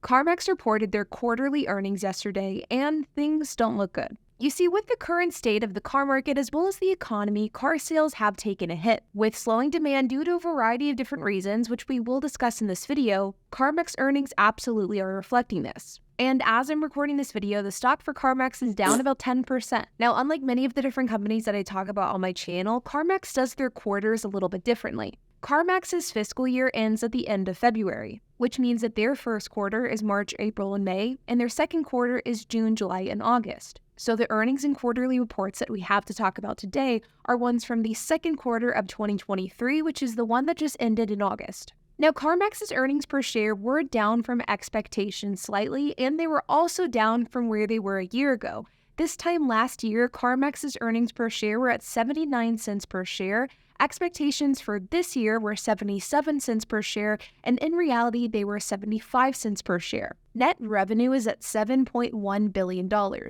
CarMax reported their quarterly earnings yesterday, and things don't look good. You see, with the current state of the car market as well as the economy, car sales have taken a hit. With slowing demand due to a variety of different reasons, which we will discuss in this video, CarMax earnings absolutely are reflecting this. And as I'm recording this video, the stock for CarMax is down about 10%. Now, unlike many of the different companies that I talk about on my channel, CarMax does their quarters a little bit differently. CarMax's fiscal year ends at the end of February, which means that their first quarter is March, April, and May, and their second quarter is June, July, and August. So the earnings and quarterly reports that we have to talk about today are ones from the second quarter of 2023, which is the one that just ended in August. Now, CarMax's earnings per share were down from expectations slightly, and they were also down from where they were a year ago. This time last year, CarMax's earnings per share were at 79 cents per share. Expectations for this year were 77 cents per share, and in reality, they were 75 cents per share. Net revenue is at $7.1 billion,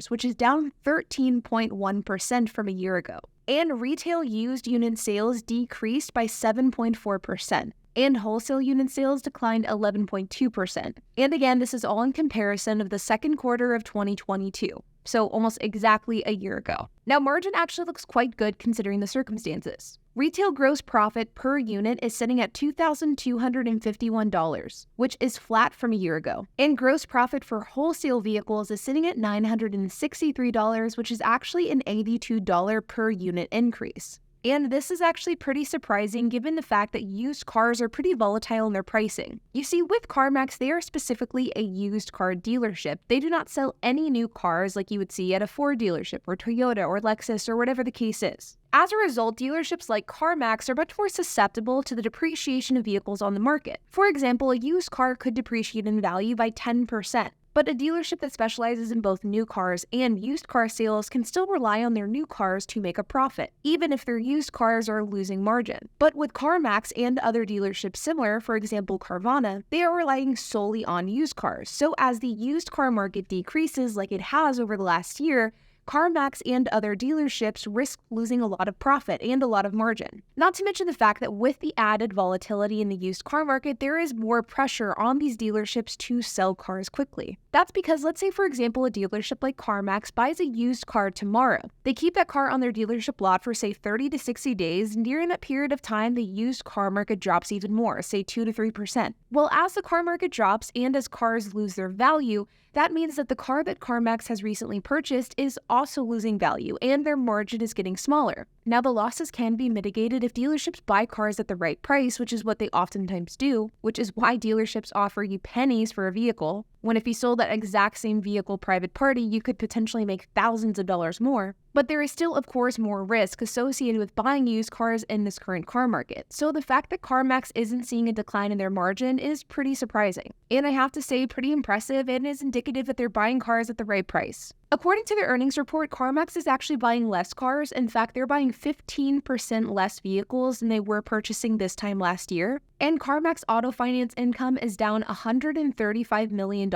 which is down 13.1% from a year ago. And retail used unit sales decreased by 7.4%. And wholesale unit sales declined 11.2%. And again, this is all in comparison of the second quarter of 2022. So almost exactly a year ago. Now, margin actually looks quite good considering the circumstances. Retail gross profit per unit is sitting at $2,251, which is flat from a year ago. And gross profit for wholesale vehicles is sitting at $963, which is actually an $82 per unit increase. And this is actually pretty surprising given the fact that used cars are pretty volatile in their pricing. You see, with CarMax, they are specifically a used car dealership. They do not sell any new cars like you would see at a Ford dealership or Toyota or Lexus or whatever the case is. As a result, dealerships like CarMax are much more susceptible to the depreciation of vehicles on the market. For example, a used car could depreciate in value by 10%. But a dealership that specializes in both new cars and used car sales can still rely on their new cars to make a profit, even if their used cars are losing margin. But with CarMax and other dealerships similar, for example Carvana, they are relying solely on used cars. So as the used car market decreases like it has over the last year, CarMax and other dealerships risk losing a lot of profit and a lot of margin. Not to mention the fact that with the added volatility in the used car market, there is more pressure on these dealerships to sell cars quickly. That's because, let's say for example, a dealership like CarMax buys a used car tomorrow. They keep that car on their dealership lot for say 30 to 60 days, and during that period of time, the used car market drops even more, say 2 to 3%. Well, as the car market drops and as cars lose their value, that means that the car that CarMax has recently purchased is also losing value and their margin is getting smaller. Now, the losses can be mitigated if dealerships buy cars at the right price, which is what they oftentimes do, which is why dealerships offer you pennies for a vehicle, when if you sold that exact same vehicle private party, you could potentially make thousands of dollars more. But there is still, of course, more risk associated with buying used cars in this current car market. So the fact that CarMax isn't seeing a decline in their margin is pretty surprising. And I have to say, pretty impressive and is indicative that they're buying cars at the right price. According to their earnings report, CarMax is actually buying less cars. In fact, they're buying 15% less vehicles than they were purchasing this time last year. And CarMax auto finance income is down $135 million,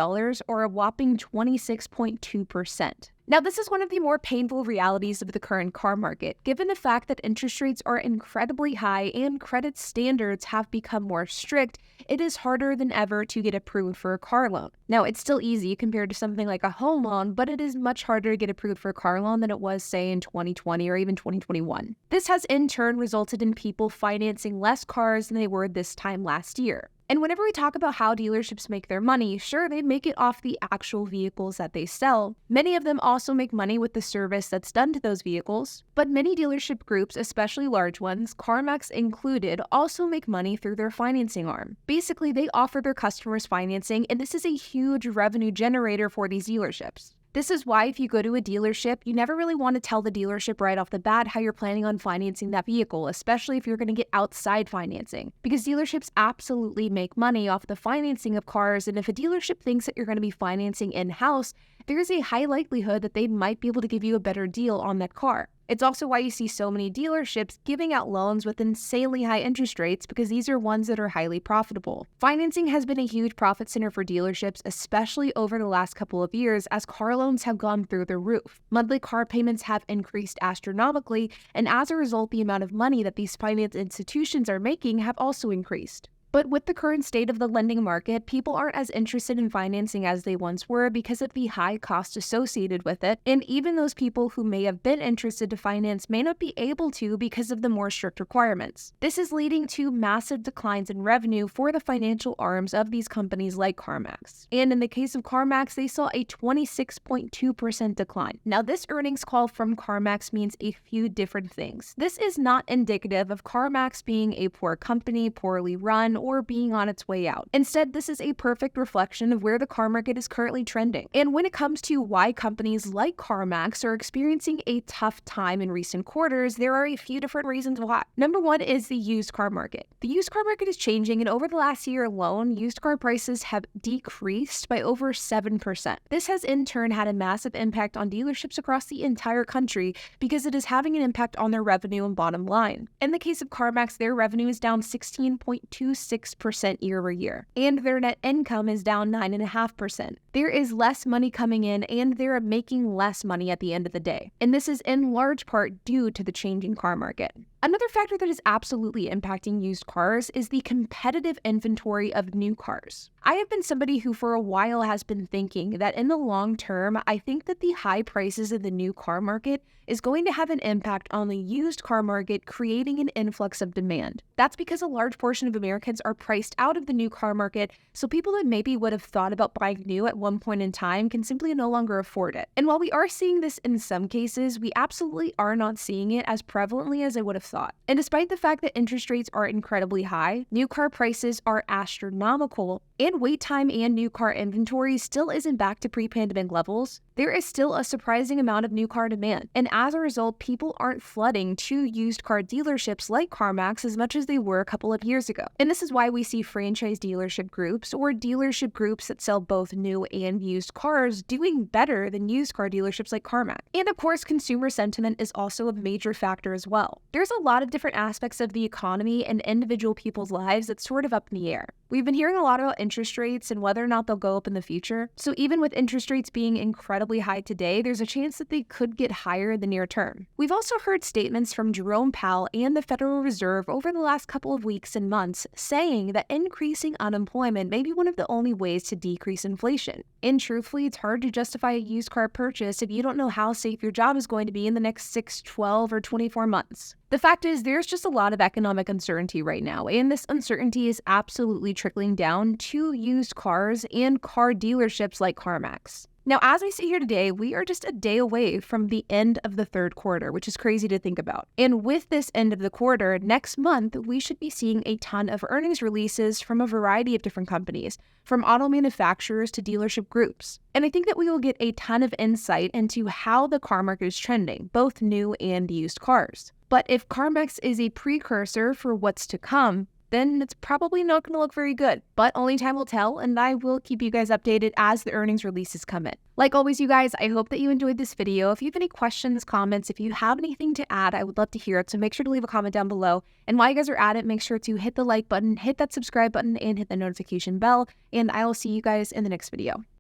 or a whopping 26.2%. Now, this is one of the more painful realities of the current car market, given the fact that interest rates are incredibly high and credit standards have become more strict. It is harder than ever to get approved for a car loan. Now, it's still easy compared to something like a home loan, but it is much harder to get approved for a car loan than it was, say, in 2020 or even 2021. This has in turn resulted in people financing less cars than they were this time last year. And whenever we talk about how dealerships make their money, sure, they make it off the actual vehicles that they sell. Many of them also make money with the service that's done to those vehicles. But many dealership groups, especially large ones, CarMax included, also make money through their financing arm. Basically, they offer their customers financing, and this is a huge revenue generator for these dealerships. This is why if you go to a dealership, you never really want to tell the dealership right off the bat how you're planning on financing that vehicle, especially if you're going to get outside financing, because dealerships absolutely make money off the financing of cars. And if a dealership thinks that you're going to be financing in-house, there is a high likelihood that they might be able to give you a better deal on that car. It's also why you see so many dealerships giving out loans with insanely high interest rates, because these are ones that are highly profitable. Financing has been a huge profit center for dealerships, especially over the last couple of years as car loans have gone through the roof. Monthly car payments have increased astronomically, and as a result, the amount of money that these finance institutions are making have also increased. But with the current state of the lending market, people aren't as interested in financing as they once were because of the high cost associated with it, and even those people who may have been interested to finance may not be able to because of the more strict requirements. This is leading to massive declines in revenue for the financial arms of these companies like CarMax. And in the case of CarMax, they saw a 26.2% decline. Now, this earnings call from CarMax means a few different things. This is not indicative of CarMax being a poor company, poorly run, or being on its way out. Instead, this is a perfect reflection of where the car market is currently trending. And when it comes to why companies like CarMax are experiencing a tough time in recent quarters, there are a few different reasons why. Number one is the used car market. The used car market is changing, and over the last year alone, used car prices have decreased by over 7%. This has in turn had a massive impact on dealerships across the entire country because it is having an impact on their revenue and bottom line. In the case of CarMax, their revenue is down 16.26% year over year, and their net income is down 9.5%. There is less money coming in, and they're making less money at the end of the day. And this is in large part due to the changing car market. Another factor that is absolutely impacting used cars is the competitive inventory of new cars. I have been somebody who for a while has been thinking that in the long term, I think that the high prices of the new car market is going to have an impact on the used car market, creating an influx of demand. That's because a large portion of Americans are priced out of the new car market, so people that maybe would have thought about buying new at one point in time can simply no longer afford it. And while we are seeing this in some cases, we absolutely are not seeing it as prevalently as I would have thought. And despite the fact that interest rates are incredibly high, new car prices are astronomical, and wait time and new car inventory still isn't back to pre-pandemic levels, there is still a surprising amount of new car demand. And as a result, people aren't flooding to used car dealerships like CarMax as much as they were a couple of years ago. And this is why we see franchise dealership groups or dealership groups that sell both new and used cars doing better than used car dealerships like CarMax. And of course, consumer sentiment is also a major factor as well. There's a lot of different aspects of the economy and individual people's lives that's sort of up in the air. We've been hearing a lot about interest rates and whether or not they'll go up in the future. So even with interest rates being incredibly high today, there's a chance that they could get higher in the near term. We've also heard statements from Jerome Powell and the Federal Reserve over the last couple of weeks and months saying that increasing unemployment may be one of the only ways to decrease inflation. And truthfully, it's hard to justify a used car purchase if you don't know how safe your job is going to be in the next 6, 12, or 24 months. The fact is, there's just a lot of economic uncertainty right now, and this uncertainty is absolutely trickling down to used cars and car dealerships like CarMax. Now, as we sit here today, we are just a day away from the end of the third quarter, which is crazy to think about. And with this end of the quarter, next month, we should be seeing a ton of earnings releases from a variety of different companies, from auto manufacturers to dealership groups. And I think that we will get a ton of insight into how the car market is trending, both new and used cars. But if CarMax is a precursor for what's to come, then it's probably not going to look very good. But only time will tell, and I will keep you guys updated as the earnings releases come in. Like always, you guys, I hope that you enjoyed this video. If you have any questions, comments, if you have anything to add, I would love to hear it. So make sure to leave a comment down below. And while you guys are at it, make sure to hit the like button, hit that subscribe button, and hit the notification bell. And I will see you guys in the next video.